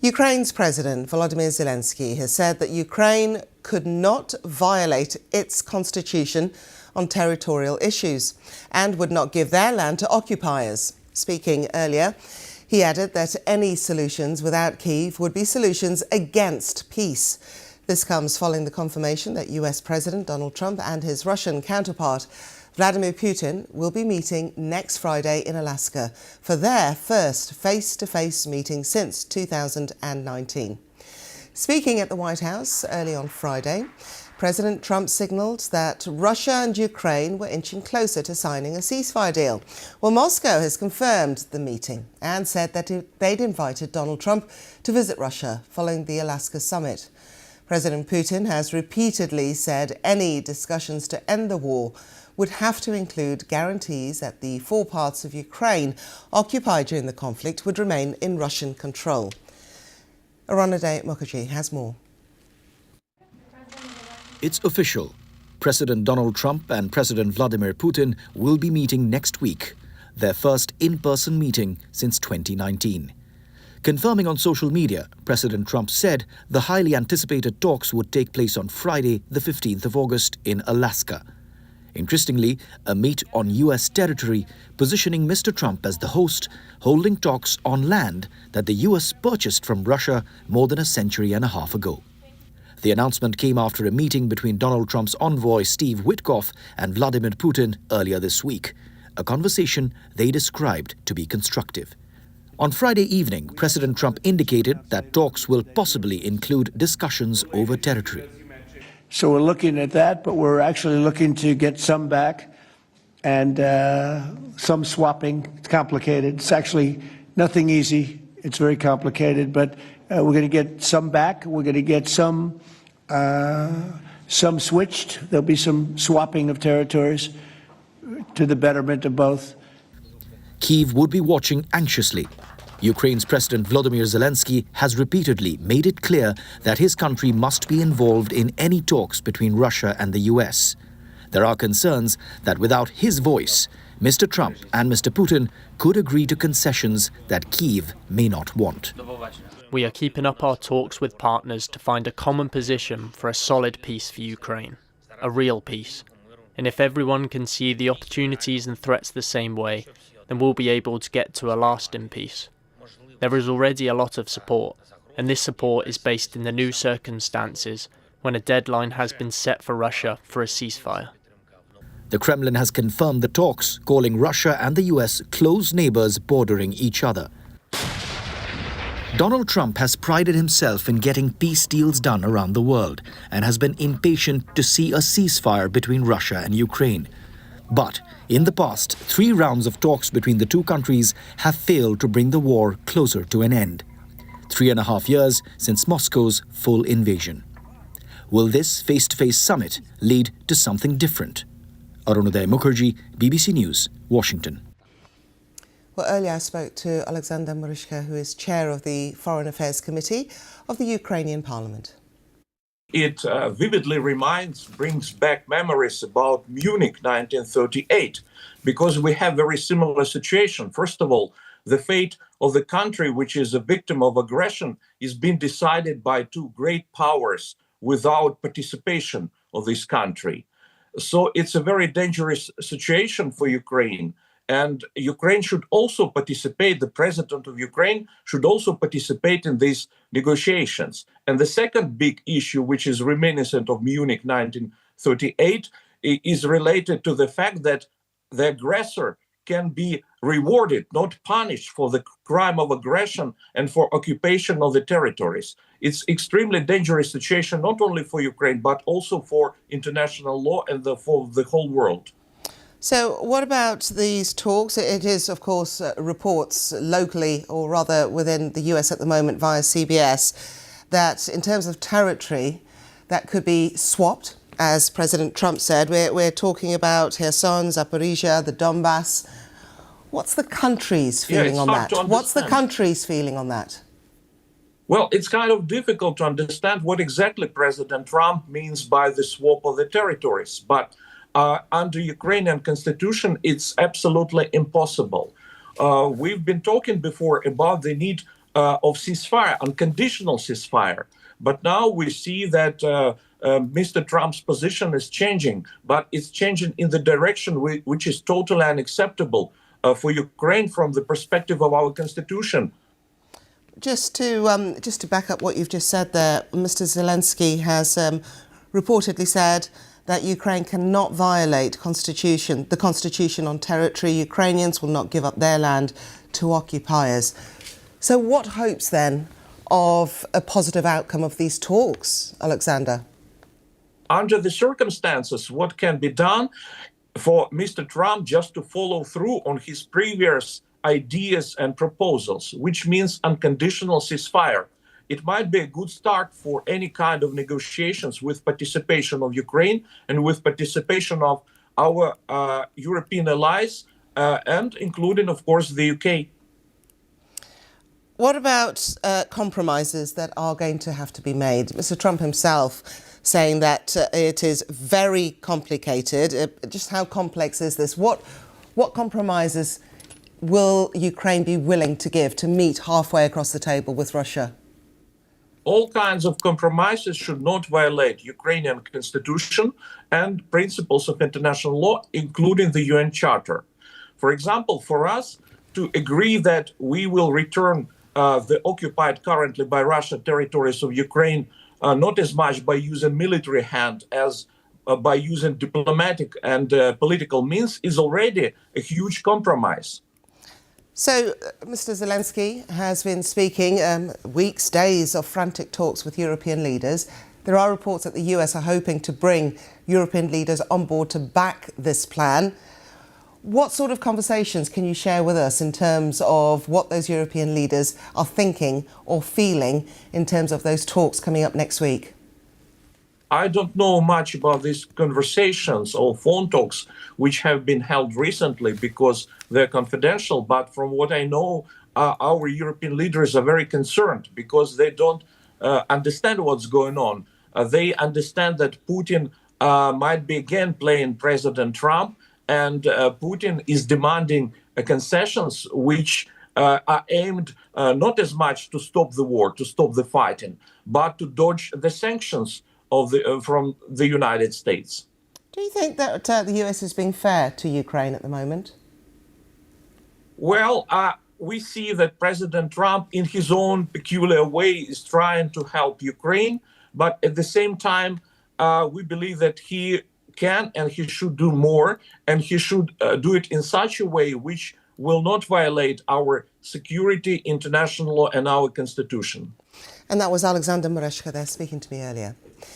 Ukraine's President Volodymyr Zelensky has said that Ukraine could not violate its constitution on territorial issues and would not give their land to occupiers. Speaking earlier, he added that any solutions without Kyiv would be solutions against peace. This comes following the confirmation that US President Donald Trump and his Russian counterpart Vladimir Putin will be meeting next Friday in Alaska for their first face-to-face meeting since 2019. Speaking at the White House early on Friday, President Trump signalled that Russia and Ukraine were inching closer to signing a ceasefire deal. Well, Moscow has confirmed the meeting and said that they'd invited Donald Trump to visit Russia following the Alaska summit. President Putin has repeatedly said any discussions to end the war would have to include guarantees that the 4 parts of Ukraine occupied during the conflict would remain in Russian control. Aronade Mukherjee has more. It's official. President Donald Trump and President Vladimir Putin will be meeting next week, their first in-person meeting since 2019. Confirming on social media, President Trump said the highly anticipated talks would take place on Friday, the 15th of August in Alaska. Interestingly, a meet on US territory, positioning Mr. Trump as the host, holding talks on land that the US purchased from Russia more than a century and a half ago. The announcement came after a meeting between Donald Trump's envoy Steve Witkoff and Vladimir Putin earlier this week, a conversation they described to be constructive. On Friday evening, President Trump indicated that talks will possibly include discussions over territory. So we're looking at that, but we're actually looking to get some back and some swapping. It's complicated. It's actually nothing easy. It's very complicated, but we're going to get some back. We're going to get some switched. There'll be some swapping of territories to the betterment of both. Kyiv would be watching anxiously. Ukraine's President Volodymyr Zelensky has repeatedly made it clear that his country must be involved in any talks between Russia and the US. There are concerns that without his voice, Mr. Trump and Mr. Putin could agree to concessions that Kyiv may not want. We are keeping up our talks with partners to find a common position for a solid peace for Ukraine, a real peace. And if everyone can see the opportunities and threats the same way, then we'll be able to get to a lasting peace. There is already a lot of support, and this support is based in the new circumstances when a deadline has been set for Russia for a ceasefire. The Kremlin has confirmed the talks, calling Russia and the US close neighbors bordering each other. Donald Trump has prided himself in getting peace deals done around the world and has been impatient to see a ceasefire between Russia and Ukraine. But in the past, 3 rounds of talks between the two countries have failed to bring the war closer to an end. 3.5 years since Moscow's full invasion. Will this face-to-face summit lead to something different? Aronade Mukherjee, BBC News, Washington. Well, earlier I spoke to Alexander Murishka, who is chair of the Foreign Affairs Committee of the Ukrainian Parliament. It vividly brings back memories about Munich 1938, because we have very similar situation. First of all, the fate of the country, which is a victim of aggression, is being decided by 2 great powers without participation of this country. So it's a very dangerous situation for Ukraine. And Ukraine should also participate, the president of Ukraine should also participate in these negotiations. And the second big issue, which is reminiscent of Munich 1938, is related to the fact that the aggressor can be rewarded, not punished, for the crime of aggression and for occupation of the territories. It's extremely dangerous situation, not only for Ukraine, but also for international law and for the whole world. So what about these talks? It is, of course, reports locally, or rather within the US at the moment via CBS, that in terms of territory, that could be swapped, as President Trump said. We're talking about Kherson, Zaporizhia, the Donbass. What's the country's feeling on that? What's the country's feeling on that? Well, it's kind of difficult to understand what exactly President Trump means by the swap of the territories. But under Ukrainian constitution, it's absolutely impossible. We've been talking before about the need of ceasefire, unconditional ceasefire. But now we see that Mr. Trump's position is changing, but it's changing in the direction which is totally unacceptable for Ukraine from the perspective of our constitution. Just to back up what you've just said there, Mr. Zelensky has reportedly said that Ukraine cannot violate the constitution on territory. Ukrainians will not give up their land to occupiers. So what hopes then of a positive outcome of these talks, Alexander? Under the circumstances, what can be done for Mr. Trump just to follow through on his previous ideas and proposals, which means unconditional ceasefire. It might be a good start for any kind of negotiations with participation of Ukraine and with participation of our European allies, and including, of course, the UK. What about compromises that are going to have to be made? Mr. Trump himself saying that it is very complicated. Just how complex is this? What compromises will Ukraine be willing to give to meet halfway across the table with Russia? All kinds of compromises should not violate Ukrainian constitution and principles of international law, including the UN Charter. For example, for us to agree that we will return the occupied currently by Russia territories of Ukraine, not as much by using military hand as by using diplomatic and political means, is already a huge compromise. So, Mr. Zelensky has been speaking weeks, days of frantic talks with European leaders. There are reports that the US are hoping to bring European leaders on board to back this plan. What sort of conversations can you share with us in terms of what those European leaders are thinking or feeling in terms of those talks coming up next week? I don't know much about these conversations or phone talks which have been held recently because they're confidential. But from what I know, our European leaders are very concerned because they don't understand what's going on. They understand that Putin might be again playing President Trump, and Putin is demanding concessions which are aimed not as much to stop the war, to stop the fighting, but to dodge the sanctions from the United States. Do you think that the US is being fair to Ukraine at the moment? Well, we see that President Trump, in his own peculiar way, is trying to help Ukraine. But at the same time, we believe that he can and he should do more, and he should do it in such a way which will not violate our security, international law, and our constitution. And that was Alexander Mereshka there speaking to me earlier.